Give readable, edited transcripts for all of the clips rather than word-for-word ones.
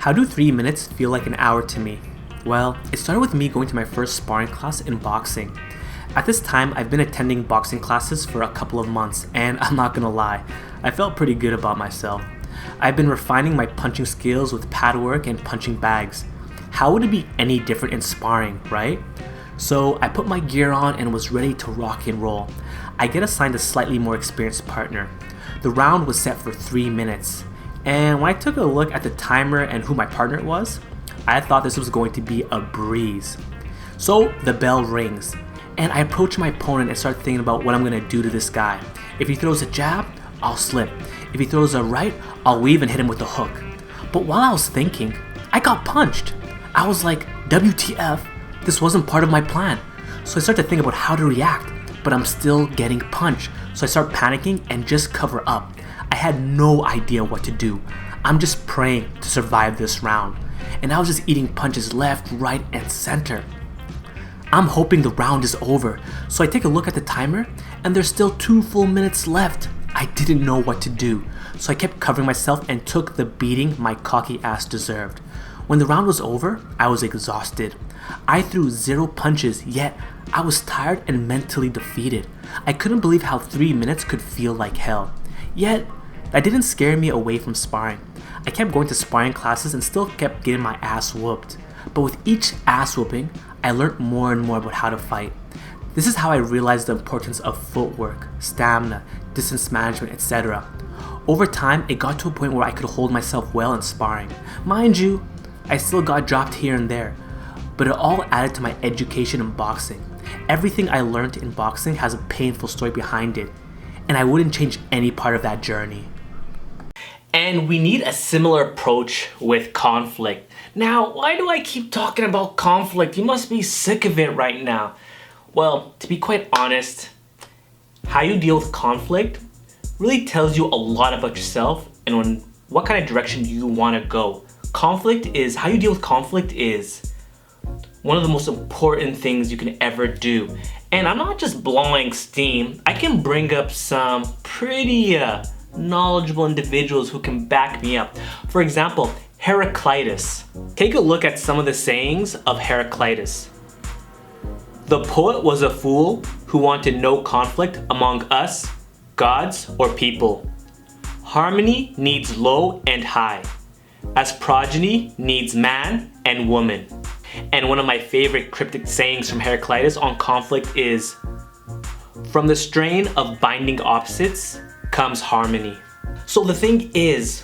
How do 3 minutes feel like an hour to me? Well, it started with me going to my first sparring class in boxing. At this time, I've been attending boxing classes for a couple of months, and I'm not gonna lie, I felt pretty good about myself. I've been refining my punching skills with pad work and punching bags. How would it be any different in sparring, right? So I put my gear on and was ready to rock and roll. I get assigned a slightly more experienced partner. The round was set for 3 minutes. And when I took a look at the timer and who my partner was, I thought this was going to be a breeze. So the bell rings, and I approach my opponent and start thinking about what I'm gonna do to this guy. If he throws a jab, I'll slip. If he throws a right, I'll weave and hit him with a hook. But while I was thinking, I got punched. I was like, WTF, this wasn't part of my plan. So I start to think about how to react, but I'm still getting punched. So I start panicking and just cover up. I had no idea what to do. I'm just praying to survive this round. And I was just eating punches left, right, and center. I'm hoping the round is over. So I take a look at the timer and there's still 2 full minutes left. I didn't know what to do. So I kept covering myself and took the beating my cocky ass deserved. When the round was over, I was exhausted. I threw 0 punches, yet I was tired and mentally defeated. I couldn't believe how 3 minutes could feel like hell. Yet, that didn't scare me away from sparring. I kept going to sparring classes and still kept getting my ass whooped. But with each ass whooping, I learned more and more about how to fight. This is how I realized the importance of footwork, stamina, distance management, etc. Over time, it got to a point where I could hold myself well in sparring. Mind you, I still got dropped here and there, but it all added to my education in boxing. Everything I learned in boxing has a painful story behind it, and I wouldn't change any part of that journey. And we need a similar approach with conflict. Now, why do I keep talking about conflict? You must be sick of it right now. Well, to be quite honest, how you deal with conflict really tells you a lot about yourself and what kind of direction you want to go. How you deal with conflict is one of the most important things you can ever do. And I'm not just blowing steam. I can bring up some pretty knowledgeable individuals who can back me up. For example, Heraclitus. Take a look at some of the sayings of Heraclitus. The poet was a fool who wanted no conflict among us, gods, or people. Harmony needs low and high, as progeny needs man and woman. And one of my favorite cryptic sayings from Heraclitus on conflict is, from the strain of binding opposites comes harmony. So the thing is,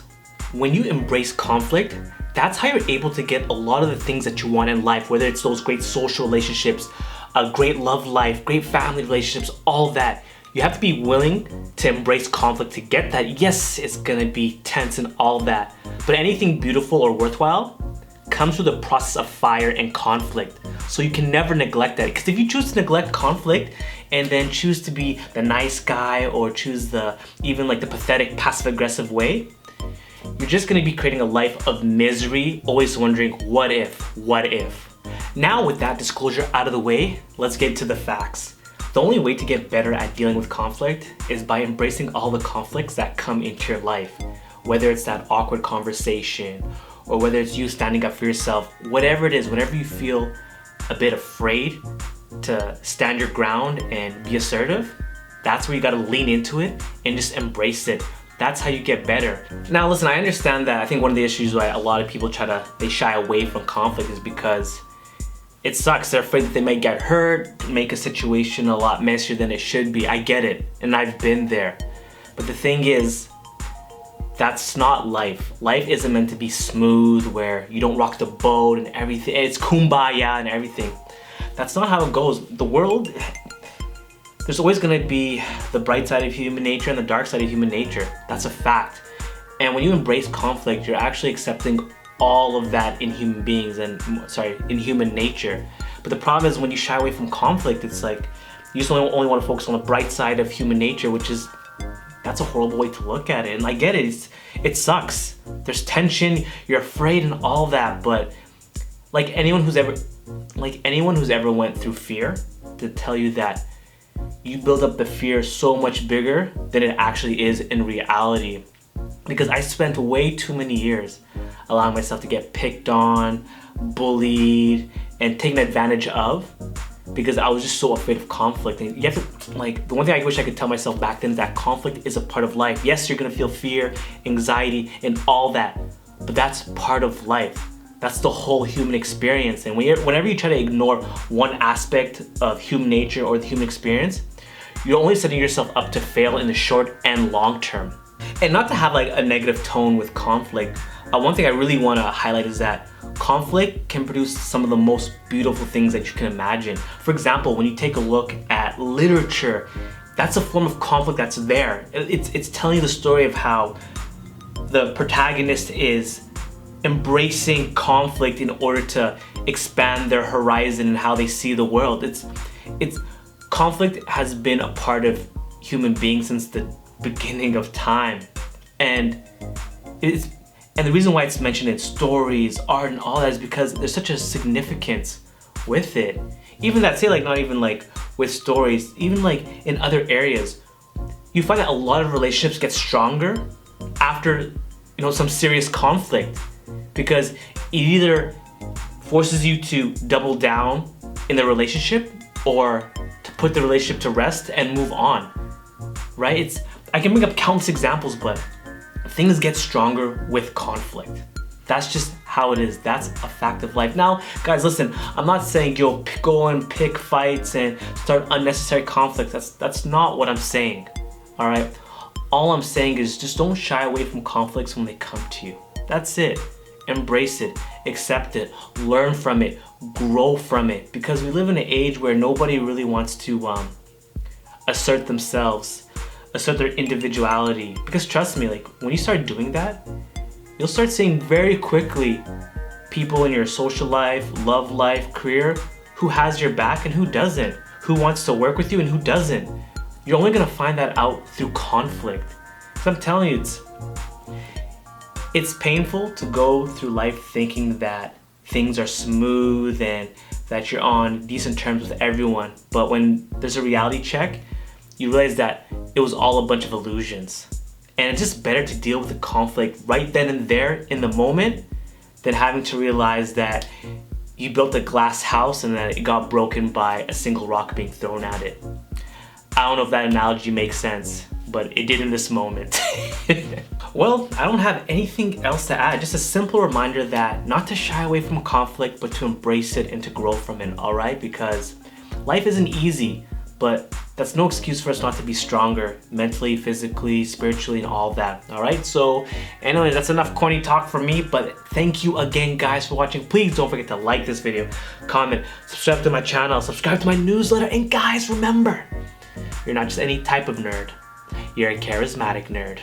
when you embrace conflict, that's how you're able to get a lot of the things that you want in life, whether it's those great social relationships, a great love life, great family relationships, all that. You have to be willing to embrace conflict to get that. Yes, it's gonna be tense and all that, but anything beautiful or worthwhile comes through the process of fire and conflict. So you can never neglect that, because if you choose to neglect conflict and then choose to be the nice guy or choose the pathetic passive aggressive way, you're just gonna be creating a life of misery, always wondering what if. Now with that disclosure out of the way, let's get to the facts. The only way to get better at dealing with conflict is by embracing all the conflicts that come into your life. Whether it's that awkward conversation, or whether it's you standing up for yourself, whatever it is, whenever you feel a bit afraid to stand your ground and be assertive, that's where you gotta lean into it and just embrace it. That's how you get better. Now listen, I understand that I think one of the issues why a lot of people they shy away from conflict is because it sucks. They're afraid that they might get hurt, make a situation a lot messier than it should be. I get it, and I've been there. But the thing is, that's not life. Life isn't meant to be smooth where you don't rock the boat and everything. It's kumbaya and everything. That's not how it goes. The world, there's always gonna be the bright side of human nature and the dark side of human nature. That's a fact. And when you embrace conflict, you're actually accepting all of that in human beings in human nature. But the problem is when you shy away from conflict, it's like you just only want to focus on the bright side of human nature, which is, that's a horrible way to look at it. And I get it, it sucks. There's tension, you're afraid and all that, but like anyone who's ever went through fear, to tell you that you build up the fear so much bigger than it actually is in reality. because I spent way too many years allowing myself to get picked on, bullied, and taken advantage of because I was just so afraid of conflict. And you have to, like, the one thing I wish I could tell myself back then is that conflict is a part of life. Yes, you're gonna feel fear, anxiety, and all that, but that's part of life. That's the whole human experience. And whenever you try to ignore one aspect of human nature or the human experience, you're only setting yourself up to fail in the short and long term. And not to have like a negative tone with conflict, one thing I really want to highlight is that conflict can produce some of the most beautiful things that you can imagine. For example, when you take a look at literature, that's a form of conflict that's there. It's telling you the story of how the protagonist is embracing conflict in order to expand their horizon and how they see the world. It's conflict has been a part of human beings since the beginning of time, and the reason why it's mentioned in stories, art, and all that is because there's such a significance with it. Even that, say, like, not even like with stories, even like in other areas, you find that a lot of relationships get stronger after some serious conflict, because it either forces you to double down in the relationship or to put the relationship to rest and move on, right? I can bring up countless examples, but things get stronger with conflict. That's just how it is. That's a fact of life. Now, guys, listen, I'm not saying go and pick fights and start unnecessary conflicts. That's not what I'm saying, all right? All I'm saying is just don't shy away from conflicts when they come to you. That's it. Embrace it, accept it, learn from it, grow from it, because we live in an age where nobody really wants to assert themselves, assert their individuality. Because trust me, like, when you start doing that, you'll start seeing very quickly people in your social life, love life, career, who has your back and who doesn't, who wants to work with you and who doesn't. You're only gonna find that out through conflict. So I'm telling you, it's painful to go through life thinking that things are smooth and that you're on decent terms with everyone. But when there's a reality check, you realize that it was all a bunch of illusions. And it's just better to deal with the conflict right then and there in the moment than having to realize that you built a glass house and that it got broken by a single rock being thrown at it. I don't know if that analogy makes sense, but it did in this moment. Well, I don't have anything else to add. Just a simple reminder that not to shy away from conflict, but to embrace it and to grow from it, all right? Because life isn't easy, but that's no excuse for us not to be stronger mentally, physically, spiritually, and all that, all right? So anyway, that's enough corny talk from me, but thank you again, guys, for watching. Please don't forget to like this video, comment, subscribe to my channel, subscribe to my newsletter, and guys, remember, you're not just any type of nerd. You're a charismatic nerd.